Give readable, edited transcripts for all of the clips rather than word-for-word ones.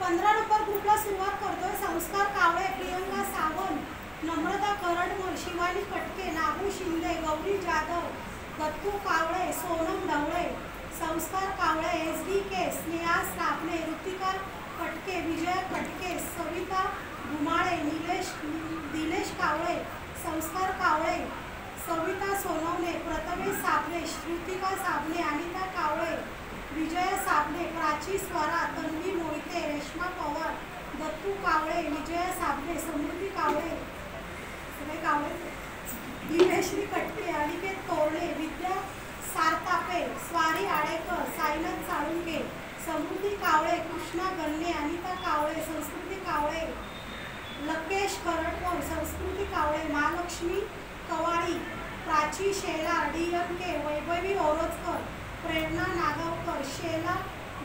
15 number ग्रुपला सुरुवात करतोय. संस्कार कावळे, प्रियंका सावंत, नम्रता करडमल, शिवानी कटके, नागू शिंदे, गौरी जाधव, दत्तू कावळे, सोनम ढवळे. संस्कार कावळे, SDK, स्नेहा सापणे, ऋतिका कटके, विजया कटके, सविता घुमाळे, दिनेश कावळे. संस्कार कावळे, सविता सोनवणे, प्रथमेश साबणे, श्रुतिका साबणे, अनिता कावळे, विजया साबणे, प्राची स्वरा, तन्वी मोहिते, रेश्मा पवार, दत्तू कावळे, विजया साबणे, समृद्धी कावळे, सगळे कावळे, दिनेश्री कटके, अनिकेत तोरणे, विद्या सारतापे, स्वारी आडेकर, साईनाथ साळुंके, समृद्धी कावळे, कृष्णा गल्ले, अनिता कावळे, संस्कृती कावळे, लकेश करटकर, संस्कृती कावळे, महालक्ष्मी कवाळी, प्राची शेलार, DMK, वैभवी ओरोजकर, प्रेरणा नागावकर, शेला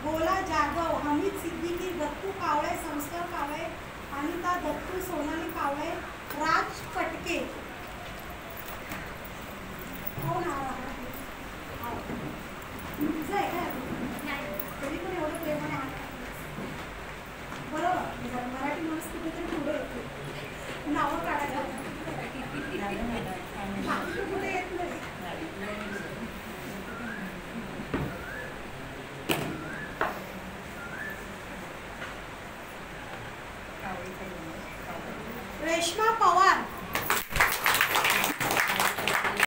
गोला जाधव, हमीद सिद्दीकी, दत्तू कावळे, संस्कार कावळे, अनिता दत्तू, सोनाली कावळे, राज फटके. हो ना, तुझं आहे काय तरी पण एवढं प्रेमाने बरोबर मराठी माणूस